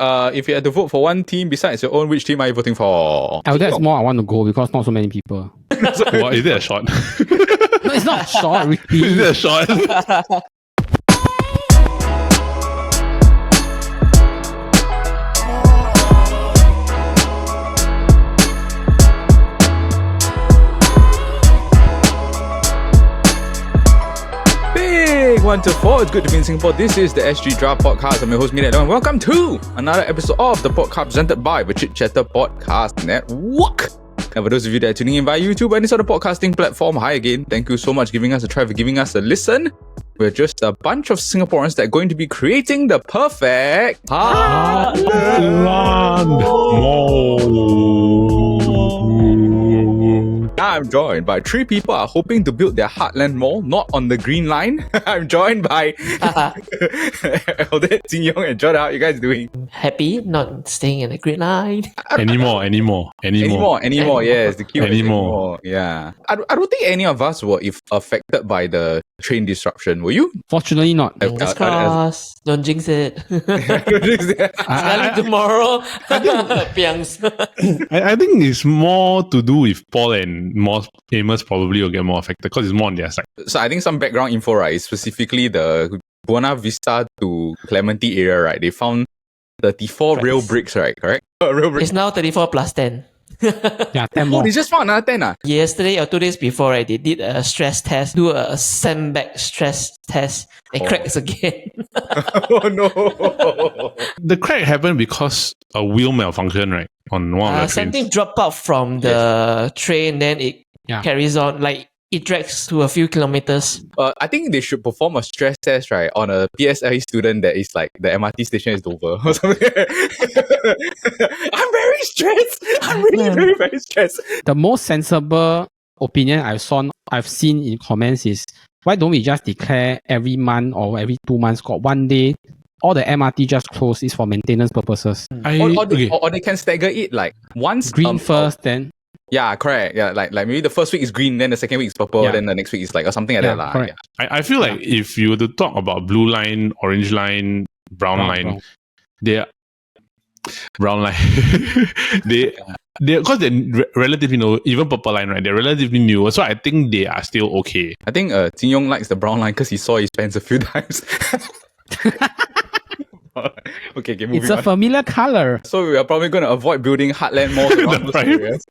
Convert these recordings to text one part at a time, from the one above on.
if you had to vote for one team besides your own, which team are you voting for? That's more I want to go because not so many people. What, is it a shot? No, it's not short, really. Is it a shot? Big 1 to 4. It's good to be in Singapore. This is the SG Draft Podcast. I'm your host, Mina, and welcome to another episode of the podcast presented by the Chit Podcast Network. And for those of you that are tuning in via YouTube or any sort of podcasting platform, hi again. Thank you so much for giving us a try, for giving us a listen. We're just a bunch of Singaporeans that are going to be creating the perfect Heartland Mall. I'm joined by three people are hoping to build their Heartland Mall, not on the green line. I'm joined by Odette, Jin Yong, and Jordan. How are you guys doing? Happy, not staying in the green line. Anymore. Yes, the key Anymore. Yeah. I don't think any of us were affected by the train disruption. Were you? Fortunately not. Fingers crossed. Don't jinx it. Sekali tomorrow. Piangs. I think it's more to do with Paul and Amos probably will get more affected because it's more on their side. So I think some background info, right, is specifically the Buona Vista to Clementi area, right? They found 34 real bricks, right? Correct? Real bricks. It's now 34 plus 10. Yeah, 10 Oh, more. they just found another 10 Yesterday or 2 days before, right, they did a stress test, do a sandbag stress test. It cracks again. Oh no. The crack happened because a wheel malfunction, right? On one of the trains. Something dropped out from the train, then it carries on, like it drags to a few kilometers. I think they should perform a stress test, right, on a PSLE student that is like the MRT station is over or something. I'm very stressed. I'm really very, very stressed. The most sensible opinion I've seen in comments is, why don't we just declare every month or every 2 months, got one day, all the MRT just closed is for maintenance purposes. Or they can stagger it like once Green first, then yeah, correct. Yeah, like maybe the first week is green, then the second week is purple, then the next week is like or something like that. Correct. Yeah. I feel like if you were to talk about blue line, orange line, brown line, they're brown line. they because they're relatively new, even purple line, right? They're relatively new, so I think they are still okay. I think Jin Yong likes the brown line because he saw his pants a few times. Okay, moving it's a on. familiar color. So we are probably going to avoid building Heartland Malls around those areas.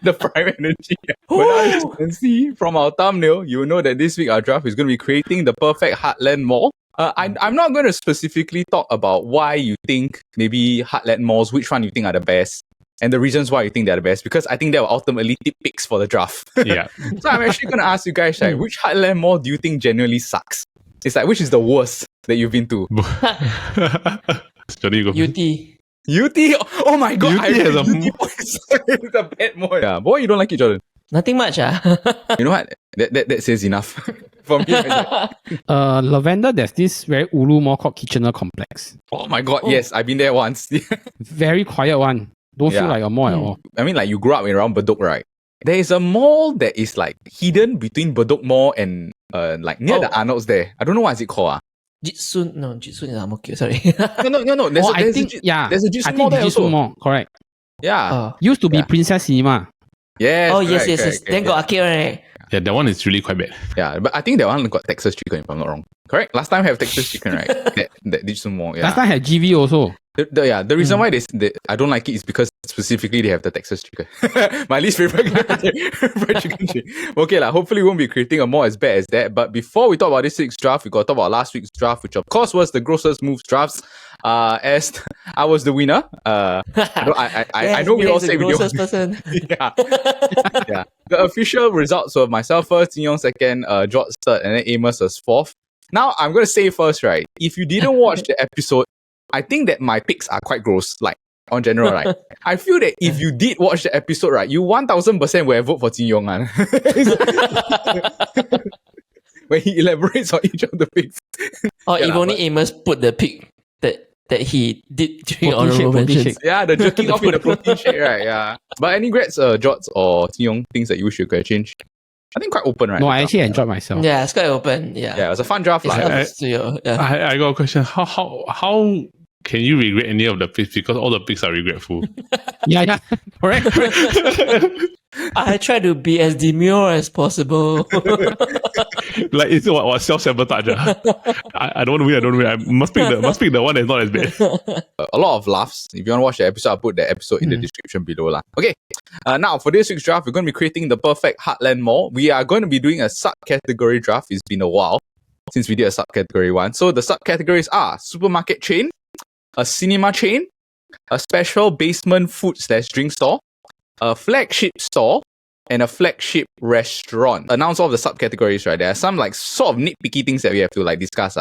The prime energy. But as you can see from our thumbnail, you will know that this week our draft is going to be creating the perfect Heartland Mall. I'm not going to specifically talk about why you think maybe Heartland Malls, which one you think are the best, and the reasons why you think they're the best, because I think they will ultimately tip picks for the draft. Yeah. So I'm actually going to ask you guys, like, which Heartland Mall do you think genuinely sucks? It's like, which is the worst that you've been to? Johnny, go. UT. UT? Oh my god, UT has a it's a bad mall. Yeah, boy, you don't like it, Jordan. Nothing much, You know what? That says enough for me. Lavender, there's this very ulu mall called Kitchener Complex. Oh my god, yes, I've been there once. Very quiet one. Don't feel like a mall at all. I mean, like you grew up around Bedok, right? There is a mall that is like hidden between Bedok Mall and like near the Arnold's there. I don't know what is it called. Jitsun is Ang Mo Kio, sorry. No. There's a Jitsun Mall there also. Mall, correct. Yeah. Used to be Princess Cinema. Yes. Yes. Then got arcade, right? Yeah, that one is really quite bad. Yeah, but I think that one got Texas chicken, if I'm not wrong. Correct? Last time have Texas chicken, right? that Jitsun Mall. Yeah. Last time had GV also. The reason why they I don't like it is because specifically they have the Texas chicken. My least favorite fried chicken chain. Okay, hopefully we won't be creating a mall as bad as that. But before we talk about this week's draft, we got to talk about last week's draft, which of course was the Grocers Moves drafts. As I was the winner. I know we all say we don't. Person. Yeah. The official results were myself first, Jin Yong second, George third, and then Amos was fourth. Now I'm gonna say first, right? If you didn't watch the episode, I think that my picks are quite gross, like on general, right? I feel that if you did watch the episode, right, you 1000% will have vote for Jin Yong. When he elaborates on each of the picks. Or if only Amos put the pick that he did during honorable mentions. Yeah, the jerking off in the protein shake, right? Yeah. But any grades, George or Jin Yong, things that you wish you could change? I think quite open, right? No, I actually enjoyed myself. Yeah, it's quite open. Yeah, it was a fun draft. It's up to you. Yeah. I got a question. How can you regret any of the picks? Because all the picks are regretful. Yeah, correct. I try to be as demure as possible. Like it's what self-sabotage. I don't want to win. I must pick the one that's not as bad. A lot of laughs. If you want to watch the episode, I'll put the episode in the description below. Lah. Okay, now for this week's draft, we're going to be creating the perfect Heartland Mall. We are going to be doing a subcategory draft. It's been a while since we did a subcategory one. So the subcategories are supermarket chain, a cinema chain, a special basement food/drink store, a flagship store, and a flagship restaurant. Announce all of the subcategories, right? There are some like sort of nitpicky things that we have to like discuss.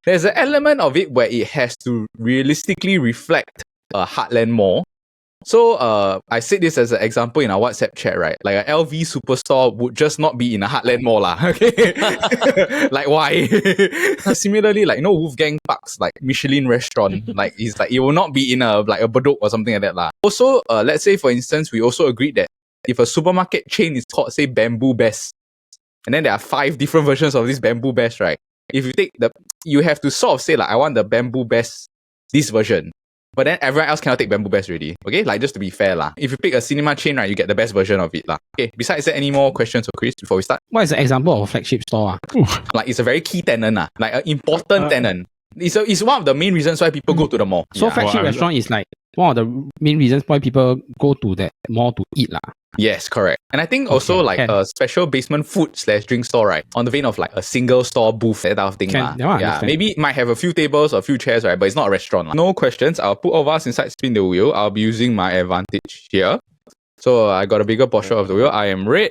There's an element of it where it has to realistically reflect a Heartland Mall. So I said this as an example in our WhatsApp chat, right? Like a LV superstore would just not be in a Heartland Mall lah. Okay, like why? Similarly, like Wolfgang Park's like Michelin restaurant, like it's like it will not be in a like a Bedok or something like that lah. Also, let's say for instance, we also agreed that if a supermarket chain is called say Bamboo Best, and then there are 5 different versions of this Bamboo Best, right? If you take you have to sort of say like I want the Bamboo Best this version. But then everyone else cannot take Bamboo Best already. Okay? Like just to be fair lah. If you pick a cinema chain, right, you get the best version of it lah. Okay, besides that, any more questions for Chris before we start? What is the example of a flagship store? Like it's a very key tenant lah. Like an important tenant. It's one of the main reasons why people go to the mall. So flagship restaurant is like one of the main reasons why people go to that mall to eat lah. Yes, correct. And I think also like a special basement food/drink store, right? On the vein of like a single store booth, that type of thing. Yeah, maybe it might have a few tables or a few chairs, right? But it's not a restaurant. No questions. I'll put all of us inside spin the wheel. I'll be using my advantage here. So I got a bigger portion of the wheel. I am red.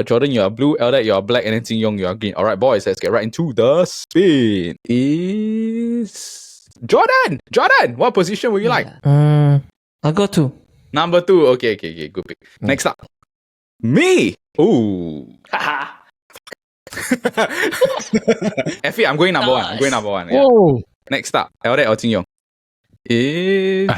Jordan, you are blue. Eldad, you are black. And then Jin Yong, you are green. Alright, boys, let's get right into the spin. Is Jordan! Jordan! What position would you like? I'll go to Number 2. Okay. Good pick. Next up. Me! Ooh. Effie, I'm going number 1. Yeah. Oh. Next up. Eldad or Jin Yong? Is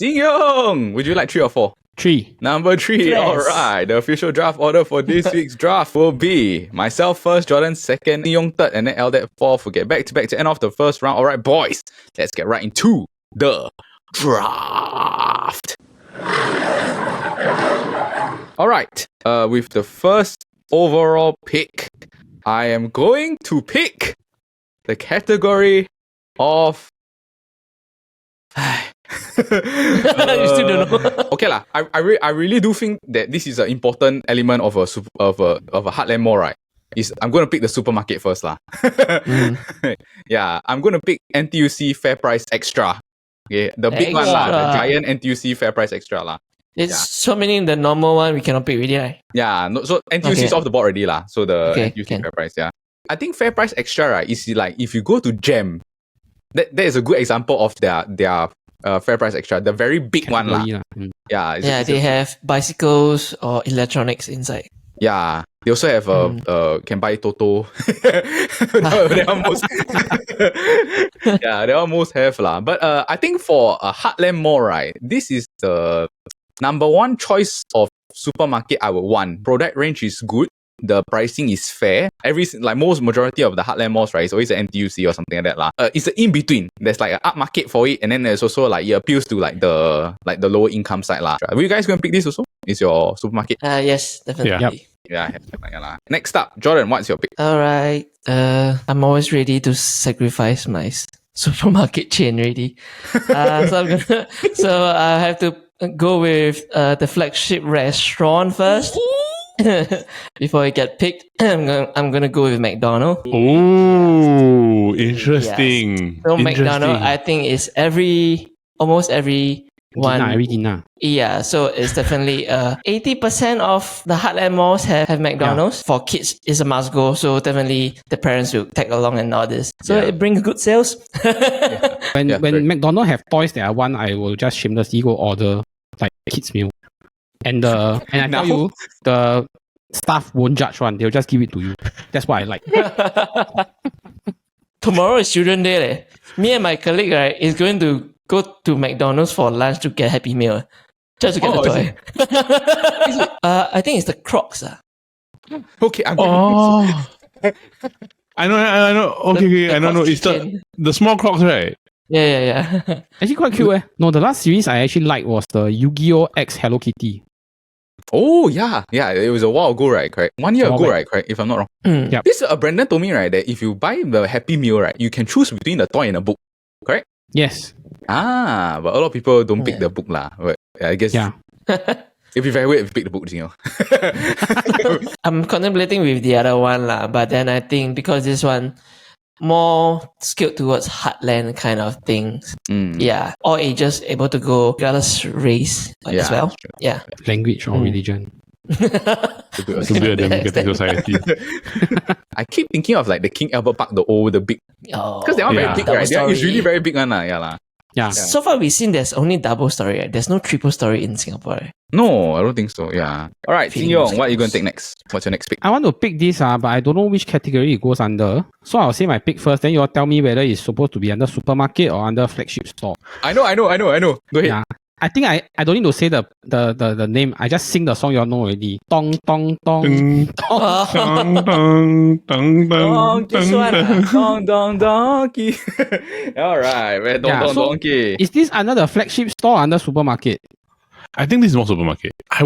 Jin Yong! Would you like 3 or 4? 3. Number 3. Yes. Alright. The official draft order for this week's draft will be myself first, Jordan second, Jin Yong third, and then Eldad fourth. We'll get back to end of the first round. Alright, boys. Let's get right into the draft. Alright, with the first overall pick, I am going to pick the category of... You still don't know. Okay lah, I really do think that this is an important element of a Heartland Mall, right? I'm going to pick the supermarket first lah. Yeah, I'm going to pick NTUC Fair Price Extra. Okay, the big one lah, the giant NTUC Fair Price Extra lah. It's so many the normal one we cannot pick really, right? Yeah, no, so NTUC is off the board already lah. So the NTUC Fair Price, yeah. I think Fair Price Extra, right, is like if you go to Gem, that is a good example of their Fair Price Extra, the very big one lah. Yeah, they have bicycles or electronics inside. Yeah, they also have can buy Toto. They almost yeah, they almost have lah. But I think for a Heartland Mall, right, this is the number 1 choice of supermarket I would want. Product range is good. The pricing is fair. Majority of the Heartland malls, right, it's always an NTUC or something like that lah. It's an in between. There's like an up market for it, and then there's also like it appeals to like the lower income side lah. Will you guys go and pick this also? Is your supermarket? Yes, definitely. Yeah. Next up, Jordan, what's your pick? Alright. I'm always ready to sacrifice my supermarket chain already. So I have to go with the flagship restaurant first. Before I get picked, I'm gonna go with McDonald's. Oh, interesting. Yes. So McDonald's, I think is almost every one. Every dinner. Yeah, so it's definitely 80% of the Heartland malls have McDonald's. For kids, it's a must go. So definitely the parents will tag along and all this. So it brings good sales. When McDonald's have toys that I want, I will just shamelessly go order like kids meal. And I tell you, the staff won't judge one. They'll just give it to you. That's what I like. Tomorrow is Children's Day. Leh. Me and my colleague, right, is going to go to McDonald's for lunch to get Happy Meal. Just to get the toy. I think it's the Crocs. Okay, I'm going I know. Okay, I know. It's the small Crocs, right? Yeah. Actually quite cute No, the last series I actually liked was the Yu-Gi-Oh! X Hello Kitty. Oh yeah. It was a while ago, right? Correct. 1 year A while ago, back. right? Correct. If I'm not wrong. Yep. This Brandon told me, right, that if you buy the Happy Meal, right, you can choose between the toy and a book. Correct? Yes. But a lot of people don't pick the book lah. But I guess it'd be very weird if you pick the book, I'm contemplating with the other one lah, but then I think because this one more skilled towards heartland kind of things. Yeah, all ages able to go, regardless race as well. True. Yeah, Language or religion. To be a democratic society. I keep thinking of like the King Albert Park, the big, because they are very big, double right? story. It's really very big one, lah. Yeah. So far we've seen there's only double story, right? There's no triple story in Singapore, right? No, I don't think so. Yeah. All right, Jin Yong, what are you going to take next? What's your next pick? I want to pick this, but I don't know which category it goes under. So I'll say my pick first, then you'll tell me whether it's supposed to be under supermarket or under flagship store. I know. Go ahead. Yeah. I think I don't need to say the name. I just sing the song you all know already. Dong dong dong. This one. Donkey. All right, donkey. Is this under the flagship store or under supermarket? I think this is more supermarket. I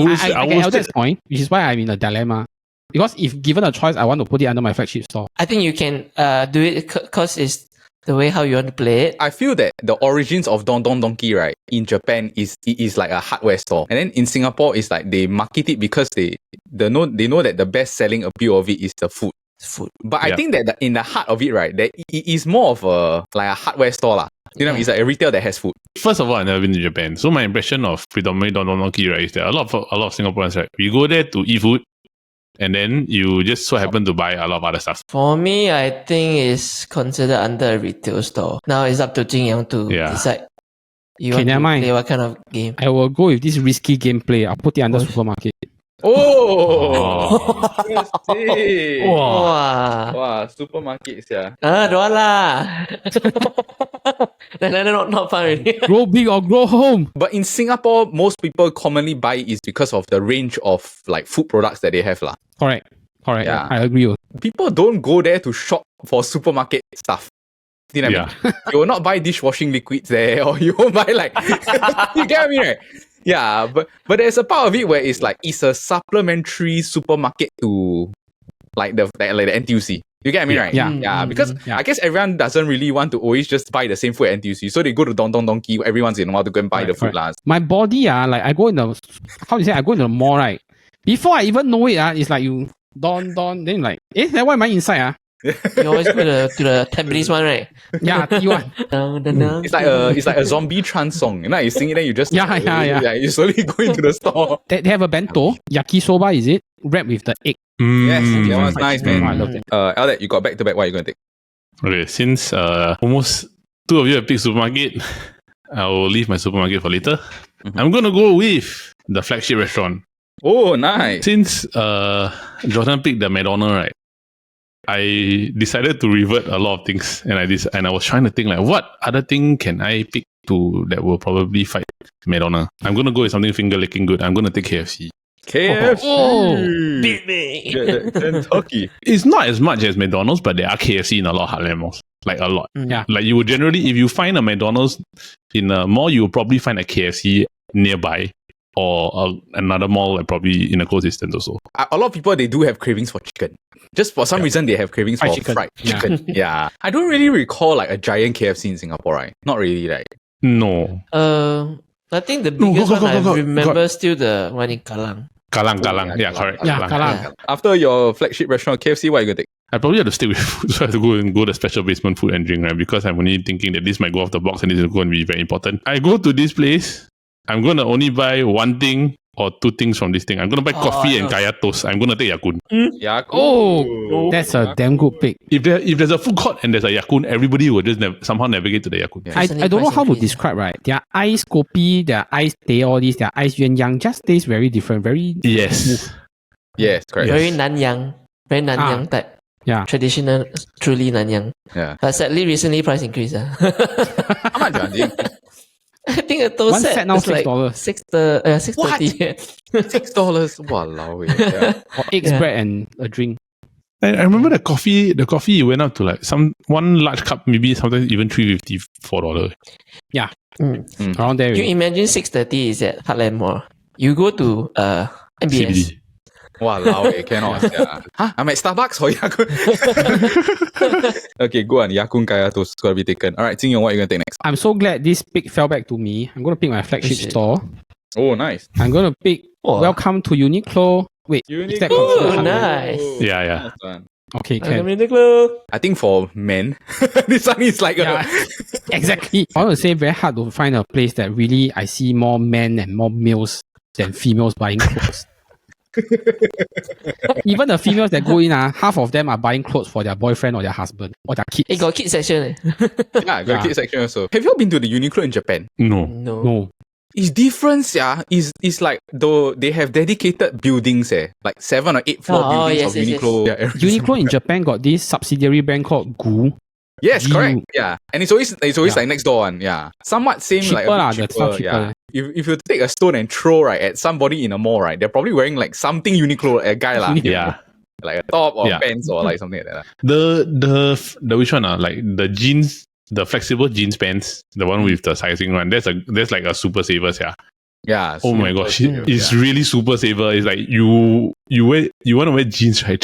get Elder's point, which is why I'm in a dilemma. Because if given a choice, I want to put it under my flagship store. I think you can do it because it's the way how you want to play it. I feel that the origins of Don Donkey, right, in Japan is like a hardware store. And then in Singapore, it's like they market it because they know that the best selling appeal of it is the food. But I think that in the heart of it, right, that it is more of a hardware store lah. You know, it's like a retail that has food. First of all, I've never been to Japan. So my impression of predominantly Don Donkey, right, is that a lot of Singaporeans, right, we go there to eat food, and then you just so happen to buy a lot of other stuff. For me, I think it's considered under a retail store. Now it's up to Jin Yang to decide you want to play what kind of game. I will go with this risky gameplay. I'll put it under supermarket. Interesting. Wow, supermarkets, yeah. Don't want lah. Not fun already. Grow big or grow home. But in Singapore, most people commonly buy it is because of the range of like food products that they have lah. Correct. Yeah. I agree. People don't go there to shop for supermarket stuff. You know what I mean? You will not buy dishwashing liquids there, or you won't buy like you get what I mean, right? Yeah, but there's a part of it where it's a supplementary supermarket to like the NTUC. You get what I mean, right? Yeah. Because I guess everyone doesn't really want to always just buy the same food at NTUC, so they go to Don Donkey every once in a while to go and buy the food last. My body, I go in the I go in the mall, right? Before I even know it, it's like you Don, then like, then why am I inside? You always go to the Tampines one, right? Yeah, T1. It's like a zombie trance song. You know, you sing it, then you just yeah. You slowly go into the store. They have a bento, yakisoba, is it? Wrapped with the egg. Yes, that one's nice, man. I love it. Eldet, you got back to back. What are you going to take? Okay, since almost two of you have picked supermarket, I will leave my supermarket for later. I'm going to go with the flagship restaurant. Oh, nice. Since Jordan picked the McDonald's, right, I decided to revert a lot of things, and I was trying to think like, what other thing can I pick to that will probably fight McDonald's? I'm gonna go with something finger licking good. I'm gonna take KFC. KFC. Beat me. Kentucky. It's not as much as McDonald's, but there are KFC in a lot of Heartland malls. Like a lot. Yeah. Like you would generally, if you find a McDonald's in a mall, you will probably find a KFC nearby. Or another mall, like probably in a close distance also. A lot of people, they do have cravings for chicken. Just for some reason, they have cravings for fried chicken. Yeah. I don't really recall like a giant KFC in Singapore, right? Not really, right? No. I think the biggest one I remember still the one in Kallang. Kallang. Yeah, correct. Yeah, Kallang. After your flagship restaurant, KFC, what are you going to take? I probably have to stick with food, so I have to go the special basement food and drink, right? Because I'm only thinking that this might go off the box and this is going to be very important. I go to this place, I'm going to only buy one thing or two things from this thing. I'm going to buy coffee and kaya toast. I'm going to take Yakun. Yakun. Oh, that's a damn good pick. If there's a food court and there's a Yakun, everybody will just somehow navigate to the Yakun. Yeah. I don't know how to describe, right? Their ice kopi, their ice teh, all these, their ice yuan yang just taste very different, very smooth. Yes, correct. Very Nanyang type. Yeah. Traditional, truly Nanyang. Yeah. But sadly, recently price increase. How much, Anjing? I think a toast One set now is like $6. $6.30. $6? Walao. Yeah. Or eggs, bread, and a drink. I remember the coffee went up to like one large cup, maybe sometimes even $3.50, $4. Yeah, Mm. around there. You imagine 6:30 is at Heartland Mall. You go to MBS. CBD. Wow, cannot. Yeah. Huh? I'm at Starbucks or Yakun? Okay, go on. Yakun Kaya Toast gotta be taken. All right, Jing Yong, what are you gonna take next? I'm so glad this pick fell back to me. I'm going to pick my flagship Shit. store. Oh, nice. I'm going to pick Oh. Welcome to Uniqlo. Wait, is that Uniqlo. considered Oh, Heartland? nice. Yeah. Nice one. Okay, Welcome can. to Uniqlo. I think for men, this one is like Yeah, exactly. I want to say very hard to find a place that really I see more men and more males than females buying clothes. Even the females that go in, half of them are buying clothes for their boyfriend or their husband or their kids. It got kids section. yeah, got kids section also. Have you all been to the Uniqlo in Japan? No. No. No. It's different, yeah. It's like though they have dedicated buildings, like 7 or 8 floor buildings yes, of yes, Uniqlo. Yeah, every Uniqlo in Japan got this subsidiary brand called GU. Yes, GU. correct. Yeah, and it's always Yeah. like next door one. Yeah, somewhat same Cheaper like a lah, bit the cheaper. stuff cheaper. Yeah. If you take a stone and throw right at somebody in a mall, right, they're probably wearing like something Uniqlo, a guy lah. Yeah. Like a top or Yeah. pants or like something like that. The which one? Like the jeans, the flexible jeans pants, the one with the sizing one. That's like a super saver, yeah. Yeah. Oh my super gosh, saver, it's yeah. really super saver. It's like you want to wear jeans, right?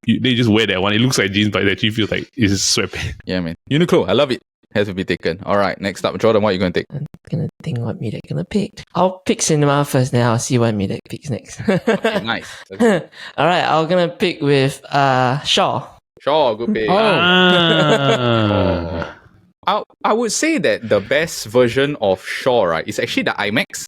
They just wear that one. It looks like jeans, but it actually feels like it's sweatpants. Yeah, man. Uniqlo, I love it. Has to be taken. All right, next up, Jordan, what are you going to take? I'm gonna think what Medak gonna pick. I'll pick cinema first, then I'll see what Medak picks next. Okay, nice. Okay. Alright, I'm gonna pick with Shaw. Sure, good pick. Oh. I would say that the best version of Shaw, right, is actually the IMAX.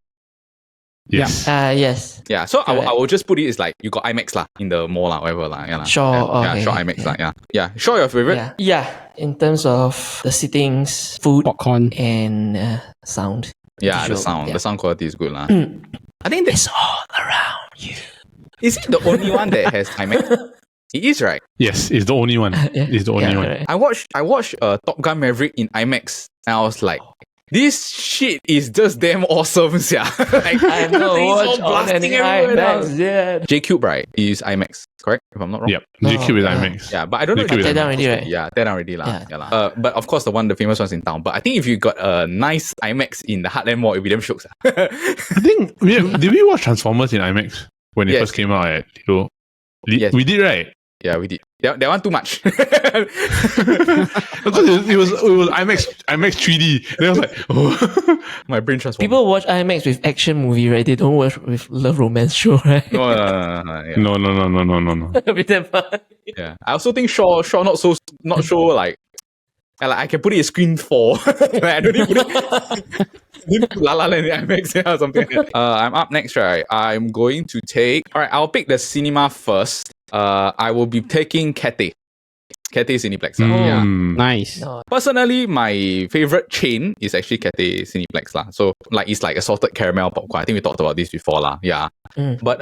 Yes. Yes. Yeah, so I Correct. will just put it as like you got IMAX lah in the mall lah, whatever lah. Yeah, lah. Shaw, Yeah, okay, Shaw okay, IMAX okay. lah. Yeah, yeah. Shaw, your favorite? Yeah. In terms of the sittings, food, Popcorn. and sound. Yeah, the Visual, sound. yeah. The sound quality is good lah. Mm. I think It's all around you. is it the only one that has IMAX? It is, right? Yes, it's the only one. Yeah. It's the only one. correct. I watched Top Gun Maverick in IMAX and I was like, this shit is just damn awesome, yeah. Like, I have not things all watched on blasting any everywhere now. IMAX yet. J-Cube, right, is IMAX, correct? If I'm not wrong. Yep. JQ with Oh, IMAX. Yeah, but I don't know. J-Cube if is Tear down IMAX. already, right? Yeah, tear down already lah. Yeah. Yeah lah. But of course, the famous one's in town. But I think if you got a nice IMAX in the Heartland Mall, it'll be damn shooks. I think did we watch Transformers in IMAX when it Yes. first came out at Yes. We did, right? Yeah, we did. That one too much. Because it was IMAX 3D. Then I was like, oh. My brain transformed. People watch IMAX with action movie, right? They don't watch with love romance show, right? No. Yeah. No. A bit damn fun. Yeah. I also think Shaw not so like I can put it in screen 4. Like, I don't need to put it La La Land in IMAX or something like that. I'm up next, right? I'm going to take... Alright, I'll pick the cinema first. I will be taking Cathay Cineplex. Yeah. Nice. No. Personally, my favorite chain is actually Cathay Cineplex lah. So like it's like a salted caramel popcorn. I think we talked about this before lah. Yeah. Mm. But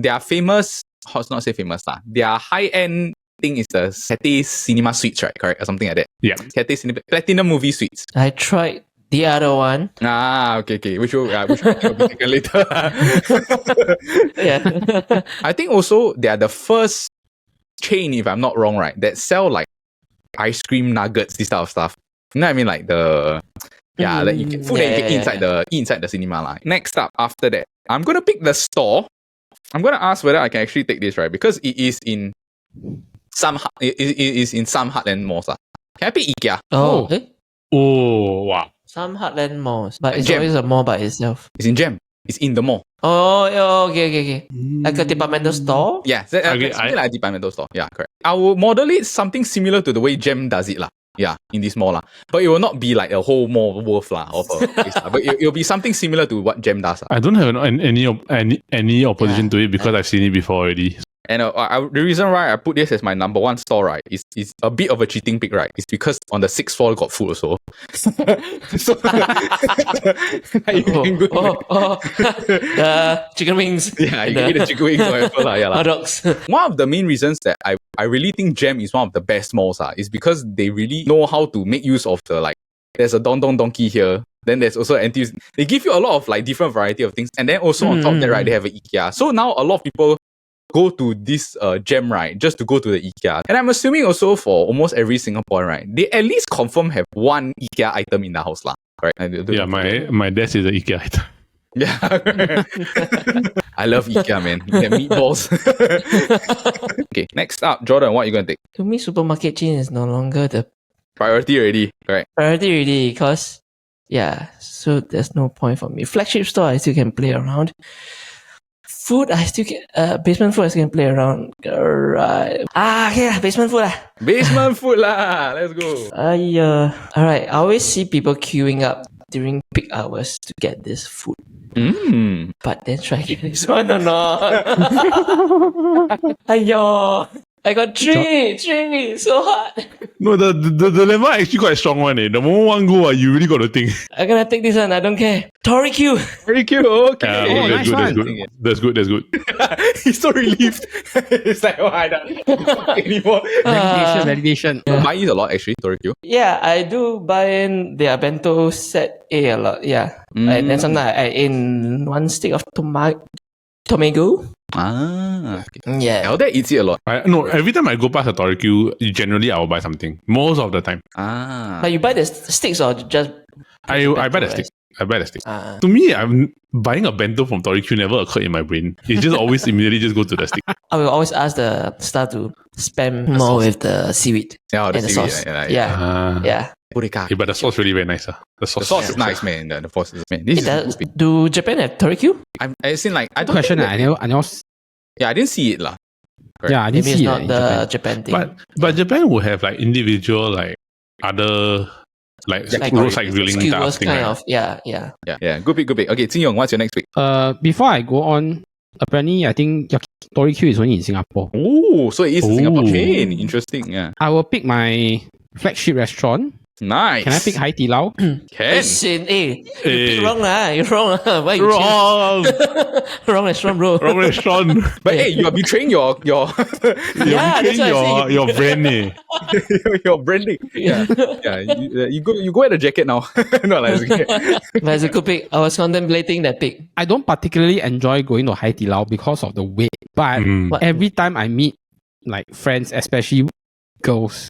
they are famous. Let's not say famous lah. Their high end thing is the Cathay Cinema Suites, right? Correct, or something like that. Yeah. Cathay Cineplex Platinum Movie Suites. I tried the other one. Okay. Which will be taken later. Yeah. I think also they are the first chain, if I'm not wrong, right, that sell like ice cream nuggets, this type of stuff. You know what I mean? Like the like you can, food that you can eat inside the cinema lah. Next up, after that, I'm gonna pick the store. I'm gonna ask whether I can actually take this, right? Because it is in some Heartland malls lah. Can I pick IKEA? Oh, Oh, wow. some Heartland malls, but it's Gem. always a mall by itself. It's in Gem. It's in the mall. Oh, okay. Like a departmental store? Yeah, Okay, something like a departmental store. Yeah, correct. I will model it something similar to the way Gem does it lah. Yeah, in this mall lah. But it will not be like a whole mall worth lah of a place lah. But it'll be something similar to what Gem does lah. I don't have any opposition to it because I've seen it before already. And the reason why I put this as my number one store, right, is a bit of a cheating pick, right? It's because on the 6th floor got food also. So you can go The chicken wings. yeah, you can eat the chicken wings or whatever lah. Yeah, lah. Hot dogs. One of the main reasons that I really think Gem is one of the best malls is because they really know how to make use of the like. There's a Don Don Donkey here. Then there's also NTUs. They give you a lot of like different variety of things, and then also on top of that, right, they have an IKEA. So now a lot of people go to this gem, right, just to go to the IKEA. And I'm assuming also for almost every Singaporean, right, they at least confirm have one IKEA item in the house, lah. Correct? Yeah, my desk is an IKEA item. Yeah. I love IKEA, man. Yeah, meatballs. Okay, next up, Jordan, what are you going to take? To me, supermarket chain is no longer the Priority already, correct? priority really, because so there's no point for me. Flagship store, I still can play around. Food, I still can basement food, I still can play around. Right. Okay, basement food lah. Basement food lah. Let's go. Alright, I always see people queuing up during peak hours to get this food. But then try get this one or not. Aiyo, I got three, so hard. No, the dilemma actually quite strong one. The moment one go, you really got to think. I'm gonna take this one, I don't care. Tori Q. Very cute. Okay. That's good. That's good. He's so relieved. It's like, I don't anymore. Validation. Mine is a lot actually, Torikyo. Yeah, I do buy in their bento set A lot. Yeah. And then sometimes I in one stick of tomato. Okay. Yeah. Elder eats it a lot. No, every time I go past a Torikyu, generally I will buy something. Most of the time. But you buy the sticks or just I buy the stick. I buy the stick. Ah. To me, I'm buying a bento from Torikyu never occurred in my brain. It just always immediately just go to the stick. I will always ask the staff to spam more with the seaweed Yeah, and the sauce. Yeah. Burika. But the sauce really very nice. The The sauce is nice, man. The sauce is man. This is Do Japan have Torikyu? I seen like I don't Question think I that- know. Yeah, I didn't see it lah. Correct. Yeah, I didn't Maybe it's see not it. the Japan thing. But Japan will have like individual like other like roadside grilling type skewers thing. kind Right? of. Yeah. Yeah. Good pick. Okay, Jin Yong, what's your next pick? Before I go on, apparently I think Yakitori is only in Singapore. Oh, so it is a Singapore Ooh. chain. Interesting. Yeah. I will pick my flagship restaurant. Nice. Can I pick Hai Di Lao? Can. You Hey. pick wrong lah. You're wrong lah. Why you Wrong, choose wrong restaurant, bro? wrong restaurant. But hey, you are betraying your You're Yeah, that's betraying what I your brand name. your branding. Yeah. You go wear the jacket now. No, like okay. But it's a good pick. I was contemplating that pick. I don't particularly enjoy going to Hai Di Lao because of the wait. But every time I meet like friends, especially girls,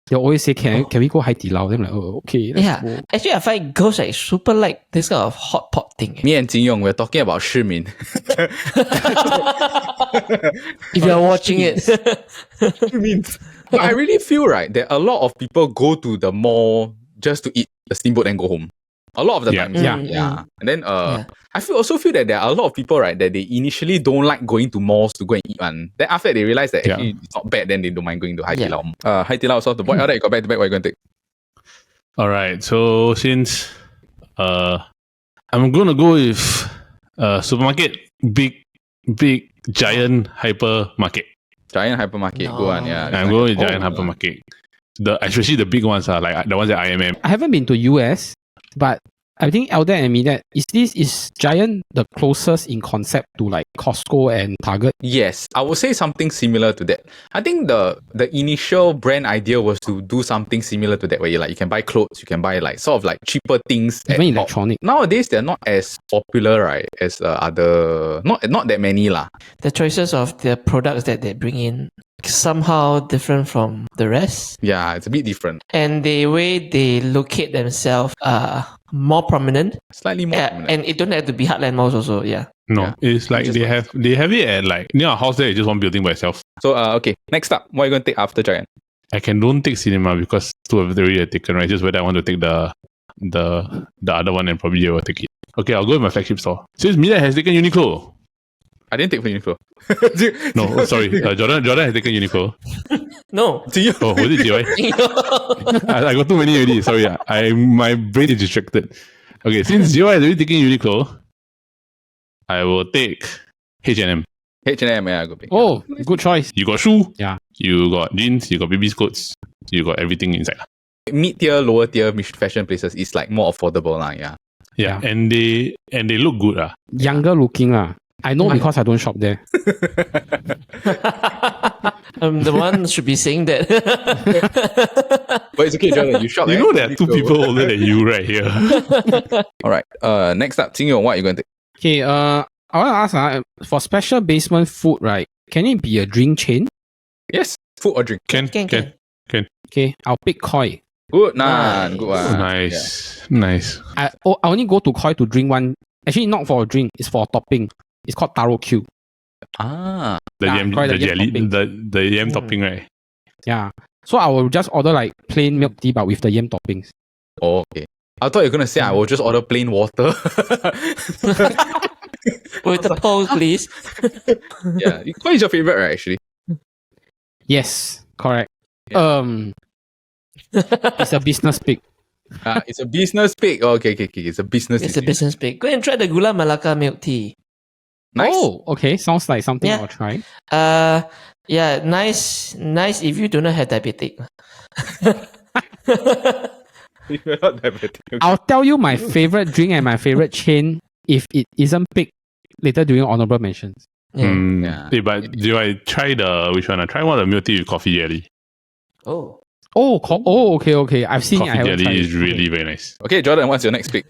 they always say, can we go Hai Di Lao? Then I'm like, oh, okay, let's go. Actually, I find girls like super like this kind of hot pot thing. Me and Jin Yong, we're talking about Shimin. If you're watching it, Shimin. But I really feel right that a lot of people go to the mall just to eat the steamboat and go home. A lot of the time. Yeah. And then I also feel that there are a lot of people, right, that they initially don't like going to malls to go and eat one. Then after that they realize that actually it's not bad, then they don't mind going to Hai Di Lao. Hai Di Lao is off the board. Alright, you got back to back, what are you going to take? Alright, so since I'm gonna go with supermarket, big giant hypermarket. Giant hypermarket, go on, yeah. I'm going with giant hypermarket. Especially the big ones are like the ones at IMM. I haven't been to US, but I think Elder and me that is Giant the closest in concept to like Costco and Target? Yes, I would say something similar to that. I think the initial brand idea was to do something similar to that, where you can buy clothes, you can buy like sort of like cheaper things. Even electronic. Nowadays, they're not as popular, right, as other not that many lah. the choices of the products that they bring in somehow different from the rest, Yeah, it's a bit different, and the way they locate themselves more prominent. slightly more. prominent. And it don't have to be Heartland malls also. Yeah. No, Yeah. it's like they have it at like near our house there. It's just one building by itself. So okay, next up, what are you going to take after Giant? I don't take cinema because two of the already are taken. Right, just whether I want to take the other one and probably you will take it. Okay, I'll go with my flagship store. Since Mila has taken Uniqlo. I didn't take for Uniqlo. No, sorry, Jordan has taken Uniqlo. No. Oh, was it GY? I got too many already. Sorry, my brain is distracted. Okay, since GY has already taken Uniqlo, I will take H&M. H&M, yeah, go pick. Oh, good choice. You got shoe, Yeah. you got jeans, you got baby's clothes, you got everything inside. Mid-tier, lower-tier fashion places is like more affordable lah, yeah. Yeah, and they look good. Younger looking lah. I know because I don't shop there. I'm the one should be saying that. But it's okay, Jordan, you shop You know there are two people older than you right here. Alright, next up, Jing Yong, what are you going to take? Okay, I want to ask for special basement food, right? can it be a drink chain? Yes, food or drink. Can. Okay, I'll pick Koi. Good, Nice. good one. Nice. I only go to Koi to drink one. Actually, not for a drink. It's for a topping. It's called taro Q. Ah, The Yeah, yam, correct, the the yam jelly, topping. the yam topping, right? Yeah. So I will just order like plain milk tea, but with the yam toppings. oh, okay. I thought you were gonna say I will just order plain water. With the pose, please. yeah, Koi is your favorite, right? Actually, Yes, correct. Yeah. It's a business pick. it's a business pick. Oh, okay. It's a business. It's a business pick. Go and try the Gula Melaka milk tea. Nice. Oh, okay. Sounds like something Yeah. I'll try. Yeah, nice if you do not have diabetic. You're not diabetic. Okay. I'll tell you my favorite drink and my favorite chain if it isn't picked later during honorable mentions. Yeah. Yeah. Hey, but do I try which one? I try one of the milk tea with coffee jelly. Oh. Okay. I've seen it. I Coffee haven't jelly tried is it. really very nice. Okay, Jordan, what's your next pick?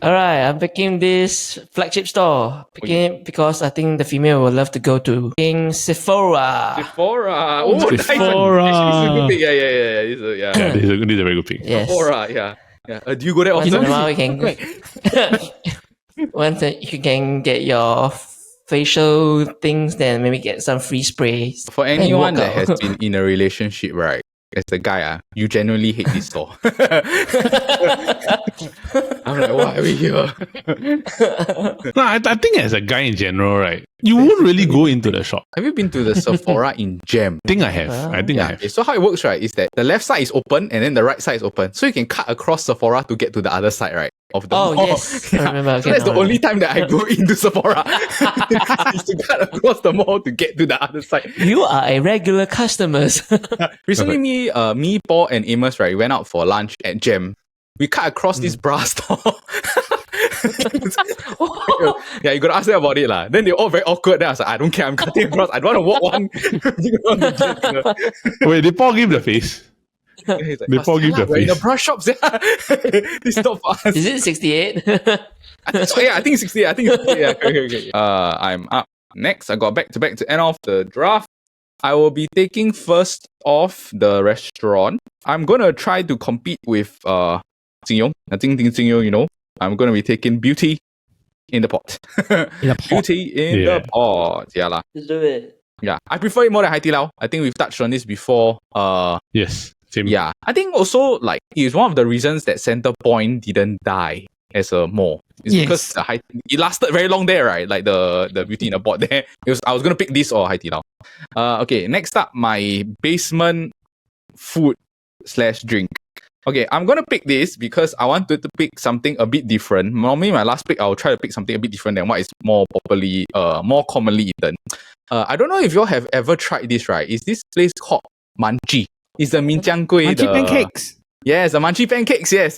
Alright, I'm picking this flagship store. Picking it because I think the female will love to go to. Picking Sephora. Sephora. Oh, nice. Sephora. Actually, it's a good pick. Yeah. This is, yeah. This is a very good pick. Yes. Sephora, yeah. Do you go there Once often? in a while, you can. Once you can get your facial things, then maybe get some free sprays. For you anyone walk that out. has been in a relationship, right? As a guy, you genuinely hate this store. I'm like, why are we here? No, I think as a guy in general, right, you won't really go into the shop. Have you been to the Sephora in Gem? I think I have. I think I have. Okay, so how it works, right, is that the left side is open and then the right side is open. So you can cut across Sephora to get to the other side, right? Of the Oh, mall. yes. I remember. So Okay, that's the now I only time that I go into Sephora. is to cut across the mall to get to the other side. You are a regular customer. Recently, me, Paul, and Amos, right, went out for lunch at Gem. We cut across this bra store. Yeah, you gotta ask them about it, lah. Then they're all very awkward. Then I was like, I don't care, I'm cutting across. I don't want to walk one. You don't want to get, Wait, they Paul give the face. He's like, They Paul give the we're in the face. bra shops, yeah. This stop for us. Is it 68? I think so, yeah, I think it's 60. I think it's 60. Yeah, okay. I'm up next. I got back to end off the draft. I will be taking first off the restaurant. I'm gonna try to compete with Jing Yong. I think Jing Yong, you know. I'm gonna be taking Beauty in the pot. In a pot. Beauty in the pot. Yeah lah. Let's do it. Yeah, I prefer it more than Hai Di Lao. I think we've touched on this before. Yes. Same. Yeah, I think also like it's one of the reasons that Center Point didn't die as a mall. It's because it lasted very long there, right? Like the Beauty in the Pot there. I was gonna pick this or Hai Di Lao. Okay, next up, my basement food / drink. Okay, I'm gonna pick this because I wanted to pick something a bit different. Normally, my last pick, I'll try to pick something a bit different than what is more commonly eaten. I don't know if you all have ever tried this, right? It's this place called Manchi. It's the Min Jiang Gui. Manchi pancakes. Yes, the Manchi pancakes. Yes.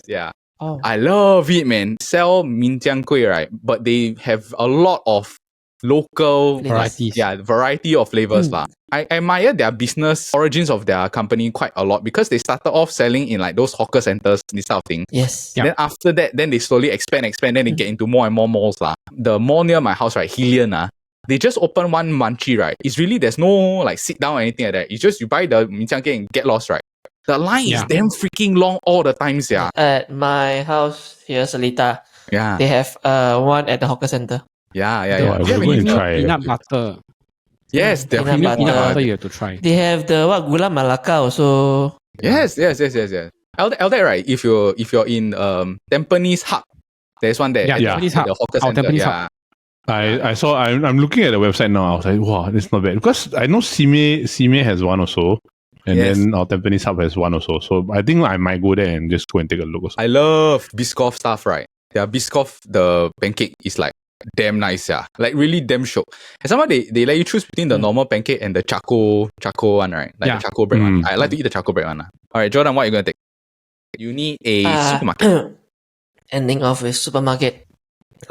Yeah. Oh. I love it, man. Sell Min Jiang Gui, right? But they have a lot of local Varieties. variety of flavors lah. I admire their business origins of their company quite a lot because they started off selling in like those hawker centers, this type of thing. Yes. Yeah. Then after that, then they slowly expand, then they get into more and more malls lah. The mall near my house, right, Hillian they just opened one Manchi, right? It's really, there's no like sit down or anything like that. It's just you buy the Min Jiang Gui and get lost, right? The line is damn freaking long all the times, yeah. At my house here, Seletar, Yeah. they have one at the hawker center. Yeah. I Do you will have go any- and try. Peanut butter. Yes, Peanut definitely. butter. Peanut butter you have to try. They have the Gula Melaka also. Yes. Elder, right? If you're in Tampines Hub, there's one there. Yeah, at Tampines the Hub. hawker Our center. Tampines Yeah. Hub. I saw. I'm looking at the website now. I was like, wow, that's not bad because I know Simei has one also, and Yes. then our Tampines Hub has one also. So I think I might go there and just go and take a look. Also. I love Biscoff stuff, right? Their Biscoff, the pancake is like damn nice, yeah. Like really damn show. And somehow they let you choose between the normal pancake and the charcoal one, right? Like the charcoal bread one. I like to eat the charcoal bread one. Alright, Jordan, what are you gonna take? You need a supermarket. Ending off with supermarket.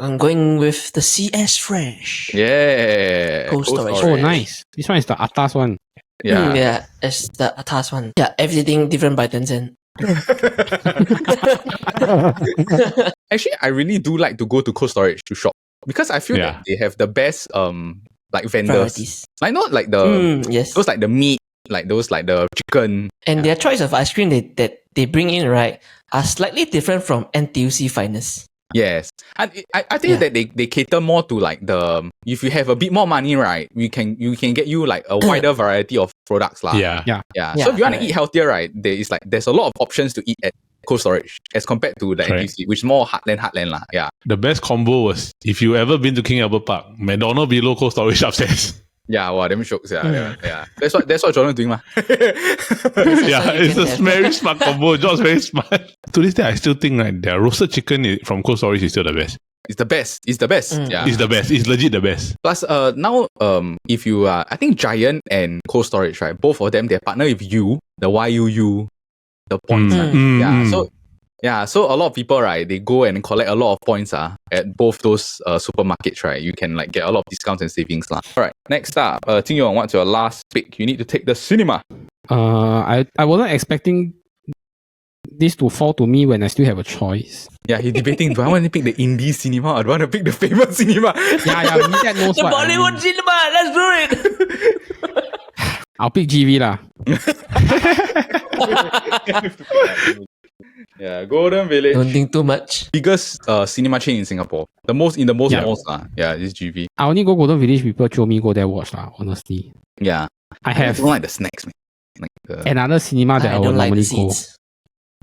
I'm going with the CS Fresh. Yeah. Cold storage. Oh, nice. This one is the atas one. Yeah. Yeah, it's the atas one. Yeah, everything different by Tencent. Actually, I really do like to go to Cold Storage to shop because I feel that they have the best like vendors, Varieties. like not like the Yes. those like the meat, like those like the chicken. And their choice of ice cream that they bring in, right, are slightly different from NTUC Finest. Yes, and I think that they cater more to like the, if you have a bit more money, right, you can get you like a wider variety of products lah. Yeah. So if you want to correct. eat healthier, right, there's a lot of options to eat at Cold Storage as compared to the Correct. NTUC, which is more heartland lah. Yeah. The best combo was, if you ever been to King Albert Park, McDonald's below Cold Storage upstairs. Yeah, wow, them shokes, yeah. That's what Jordan doing, ma. Yeah, you it's can a have. very smart combo. John's very smart. To this day, I still think like their roasted chicken from Cold Storage is still the best. It's the best. It's the best. Yeah. It's the best. It's legit the best. Plus, now, if you are, I think Giant and Cold Storage, right, both of them, they partner with you, the YUU, the points. So a lot of people, right, they go and collect a lot of points at both those supermarkets, right. You can like get a lot of discounts and savings lah. All right, next up, Ting Yong, what's your last pick? You need to take the cinema. I wasn't expecting this to fall to me when I still have a choice. Yeah, he's debating, do I want to pick the indie cinema or do I want to pick the famous cinema? Yeah, me that knows The what I Bollywood mean. cinema, let's do it. I'll pick GV lah. Yeah, Golden Village. Don't think too much. Biggest cinema chain in Singapore. The most malls lah. Yeah, this GV. I only go Golden Village, people show me go there watch lah, honestly. Yeah. I have don't like the snacks, man. Like the... another cinema that I I would don't like the normally go. seats.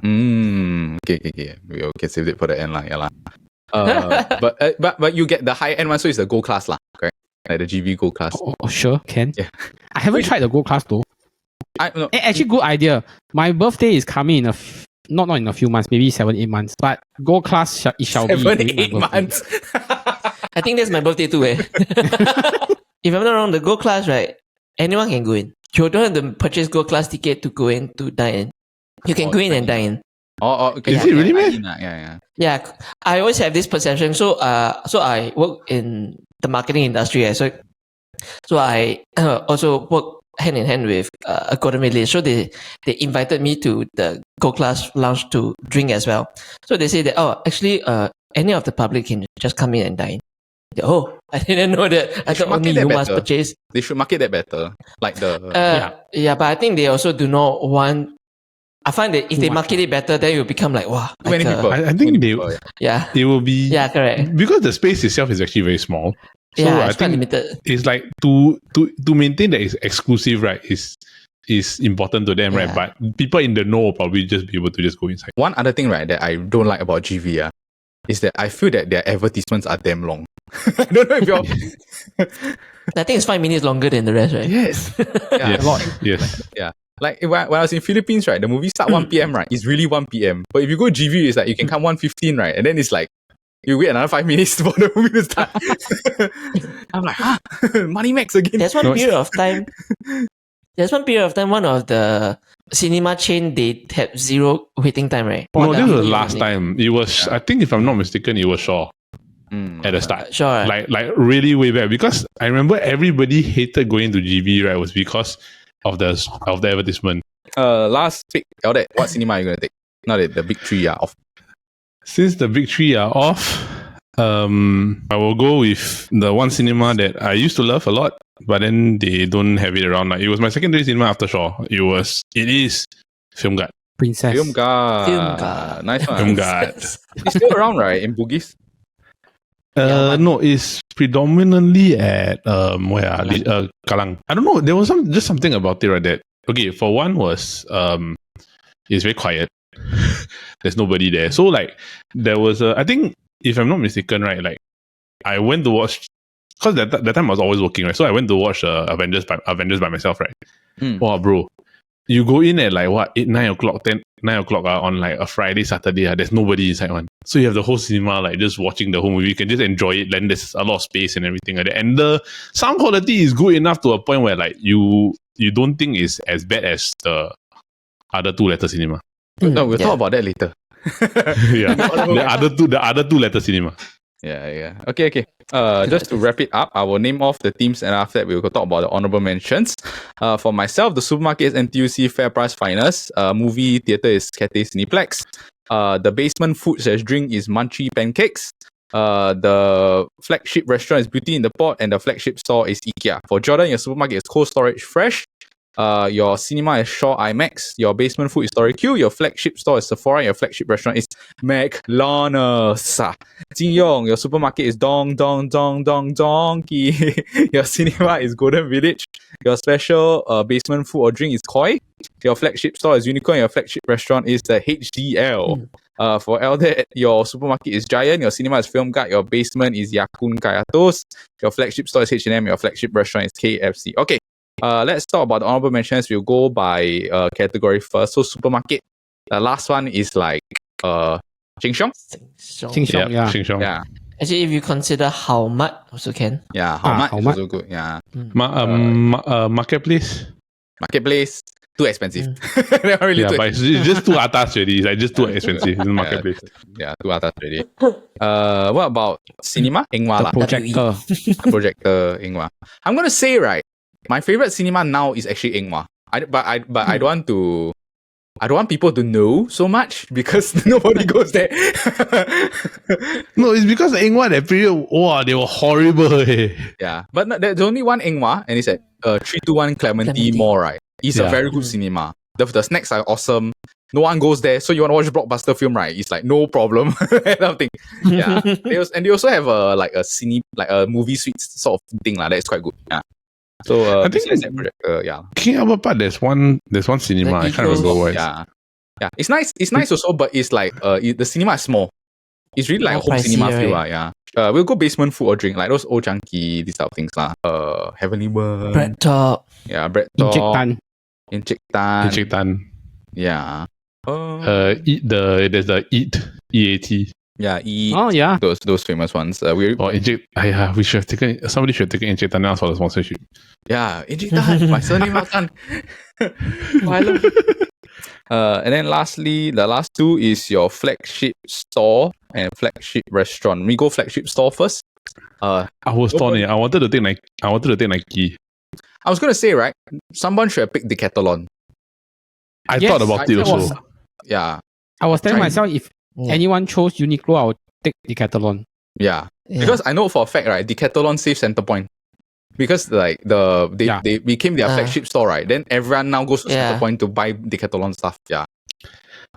Okay. We okay, save it for the end lah. Yeah lah. But you get the high end one, so it's the gold class lah, correct? Like the GV gold class. Oh, sure, can. Yeah. I haven't tried the gold class though. Actually, good idea. My birthday is coming in not in a few months, maybe 7-8 months. But gold class it shall be. 7-8 months. I think that's my birthday too, eh? If I'm not wrong, the gold class, right? Anyone can go in. You don't have to purchase gold class ticket to go in to dine in. You can go in and dine in. Okay. Is it really, man? Yeah. Yeah, I always have this perception. So I work in the marketing industry, so I also work hand in hand with a Golden Village. So they invited me to the Gold Class lounge to drink as well. So they say that, actually, any of the public can just come in and dine. Oh, I didn't know that. I thought only you must purchase. They should market that better. Like the... Yeah, but I think they also do not want... I find that if they market it better, then it will become like, wow. Too many people. I think Yeah. it will be... Yeah, correct. Because the space itself is actually very small. So Yeah, I it's quite think limited. it's like to maintain that it's exclusive, right, is important to them, right? Yeah. But people in the know will probably just be able to just go inside. One other thing, right, that I don't like about GV is that I feel that their advertisements are damn long. I don't know if you're... I think it's 5 minutes longer than the rest, right? Yes. Yeah, Yes. a lot. Yes. Yeah. Like when I was in Philippines, right, the movie start 1 p.m, right? It's really 1 p.m. But if you go GV, it's like you can come 1:15, right? And then it's like you wait another 5 minutes for the movie to start. I'm like, Money Max again. There's one period of time. One of the cinema chain, they had 0 waiting time, right? No, this was last time. It was, I think, if I'm not mistaken, it was Shaw at the start. Sure. Like really way back, because I remember everybody hated going to GB, right? Was because of the advertisement. Last pick, Eldet, what cinema are you gonna take? Now that the big three are off. Since the big three are off, I will go with the one cinema that I used to love a lot, but then they don't have it around. Like, it was my secondary cinema after Shaw. It is Film Guard. Princess. Film Guard. Nice one. Film Guard. It's still around, right? In Bugis? No, it's predominantly at Kallang. I don't know. There was just something about it, right? That okay. For one was it's very quiet. There's nobody there. So like there was I think if I'm not mistaken, right? Like I went to watch because that time I was always working, right? So I went to watch Avengers by myself, right? Wow, bro. You go in at like what 9 o'clock on like a Friday, Saturday. There's nobody inside one. So you have the whole cinema like just watching the whole movie. You can just enjoy it. Then there's a lot of space and everything like that. And the sound quality is good enough to a point where like you don't think it's as bad as the other 2-letter cinema. No, we'll talk about that later. Yeah, the other 2-letter cinema. Yeah. Okay. Just to wrap it up, I will name off the teams and after that we will talk about the honorable mentions. For myself, the supermarket is NTUC Fair Price Finest. Movie theatre is Cathay Cineplex. The basement food/drink is Munchie Pancakes. The flagship restaurant is Beauty in the Pot, and the flagship store is IKEA. For Jordan, your supermarket is Cold Storage Fresh. Your cinema is Shaw IMAX. Your basement food is Story Q. Your flagship store is Sephora. And your flagship restaurant is McDonald's. Jin Yong, your supermarket is Dong Donkey. Your cinema is Golden Village. Your special basement food or drink is Koi. Your flagship store is Unicorn. Your flagship restaurant is the HDL. For Eldet, your supermarket is Giant. Your cinema is Film Guide. Your basement is Yakun Kaya Toast. Your flagship store is H&M. Your flagship restaurant is KFC. Okay. Let's talk about the honorable mentions. We'll go by category first. So supermarket. The last one is like Sheng Siong. Sheng Siong, yeah. Sheng Siong. Yeah. Actually, if you consider how much also can. Yeah, how much how is much? also good. Yeah. Marketplace. Marketplace, too expensive. They're really Yeah, too but it's just too atas already. It's like just too expensive. It's marketplace. Yeah, too atas already. What about cinema? Ingwa The lah. projector. Projector Ingwa. I'm gonna say right, my favorite cinema now is actually Ingwa. But I don't want people to know so much because nobody goes there. No, it's because Ingwa that period, wow, they were horrible. Yeah, but no, there's only one Ingwa, and it's at 321 Clementi Mall, right? It's a very good cinema. The snacks are awesome. No one goes there, so you want to watch blockbuster film, right? It's like no problem. Kind of thing. Yeah, they also have a movie suites sort of thing that is quite good. Yeah. So I think that projector, yeah. King Albert Park, there's one cinema. I can't remember where. Yeah. Yeah, it's nice. It's nice also, but it's like the cinema is small. It's really like a home pricey, cinema feel, right? yeah. We'll go basement food or drink, like those old chunky, these type of things lah. Heavenly Worm. Bread Talk. Yeah, bread Encik talk. Tan. Encik Tan. Encik Tan. Yeah. There's the EAT. Yeah, Oh, yeah. those famous ones. Or Encik. We should have taken. Somebody should have taken Encik Tan for the sponsorship. yeah, Encik Tan. My surname is Tan. I love it. And then lastly, the last two is your flagship store and flagship restaurant. We go flagship store first. I was torn. I wanted to take Nike. I was gonna say, right, someone should have picked Decathlon. I Yes, thought about it that also. was- Yeah, I was telling Try- myself if anyone chose Uniqlo, I would take Decathlon. yeah. Yeah. Because I know for a fact, right, Decathlon saved Centrepoint. Because like they became their flagship store, right? Then everyone now goes to Centrepoint to buy Decathlon stuff. Yeah.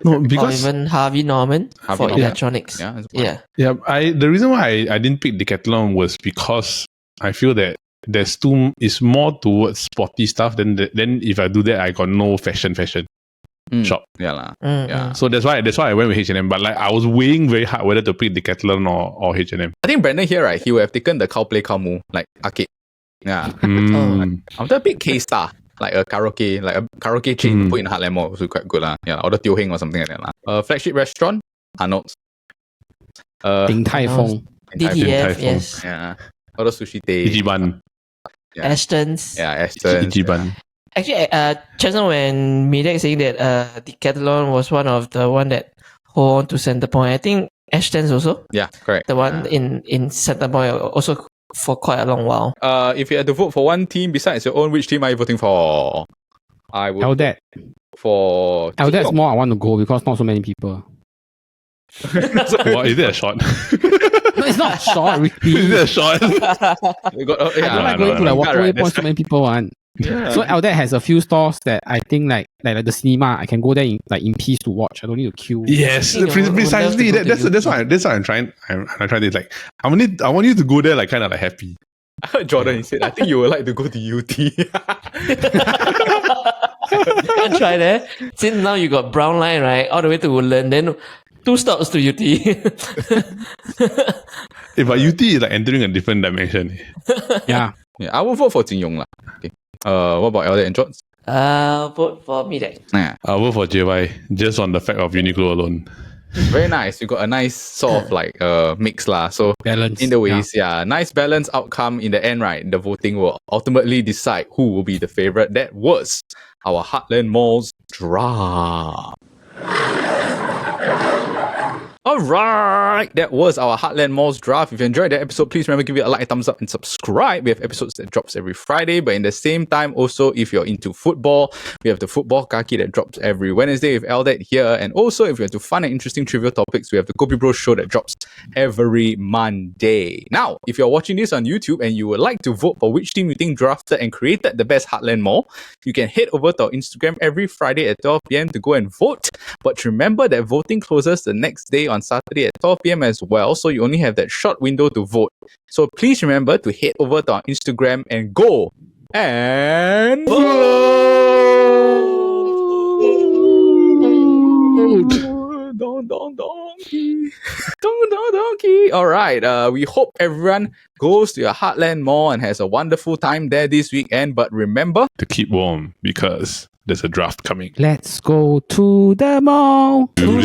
No, or because even Harvey Norman Harvey for Norman. electronics. Yeah. that's fine. Yeah. the reason why I didn't pick Decathlon was because I feel that it's more towards sporty stuff. Then if I do that, I got no fashion shop. Yeah lah. Yeah. So that's why I went with H&M. But like I was weighing very hard whether to pick Decathlon or H&M. I think Brandon here, right, he would have taken the Cow Play Cow Moo, like arcade. Yeah. Mm. I'm the big K-Star, like a karaoke chain to put in Heartland Mall, also quite good lah. Yeah, or the Teo Heng or something like that lah. Flagship restaurant, Arnold's. Ding Tai Fung. DTF, yes. Yeah. All the sushi tei. Ichiban. Yeah. Ashton's. Yeah, Aston. Ichiban. Actually, just now when Midek saying that Decathlon was one of the one that hold on to Centrepoint, I think Ashton's also Yeah, correct. the one in Centrepoint also for quite a long while. If you had to vote for one team besides your own, which team are you voting for? I would Eldet. vote for Eldet is more I want to go because not so many people. What, is it a shot? No, it's not short, is Ricky. it a shot? You got, I don't like going to like walkway points so many people want. Yeah. So Eldet has a few stores that I think like the cinema, I can go there in peace to watch. I don't need to queue. Yes, You know, precisely. would love to go That's to why I'm trying. I'm trying to like. I want you to go there like kind of like happy. I heard Jordan, he said, I think you would like to go to UT. You can try there. Since now you got Brown Line, right? All the way to Woodland, then 2 stops to UT. But UT is like entering a different dimension. Yeah. Yeah, I will vote for Jin Yong lah. Okay. What about Eldet and George? Vote for Midek. Yeah. I'll vote for JY just on the fact of Uniqlo alone. Very nice. You got a nice sort of like mix lah. So Balance. in the ways, yeah, nice balance outcome in the end, right? The voting will ultimately decide who will be the favorite. That was our Heartland Mall's draft. All right, that was our Heartland Mall's draft. If you enjoyed that episode, please remember to give it a like, thumbs up, and subscribe. We have episodes that drops every Friday, but in the same time, also if you're into football, we have the football kaki that drops every Wednesday with Eldad here, and also if you're into fun and interesting trivial topics, we have the Kopi Bro show that drops every Monday. Now, if you're watching this on YouTube and you would like to vote for which team you think drafted and created the best Heartland Mall, you can head over to our Instagram every Friday at 12 p.m. to go and vote. But remember that voting closes the next day on Saturday at 12 p.m. as well, so you only have that short window to vote. So please remember to head over to our Instagram and go and vote! Donkey. All right. We hope everyone goes to your Heartland Mall and has a wonderful time there this weekend. But remember to keep warm because there's a draft coming. Let's go to the mall Today.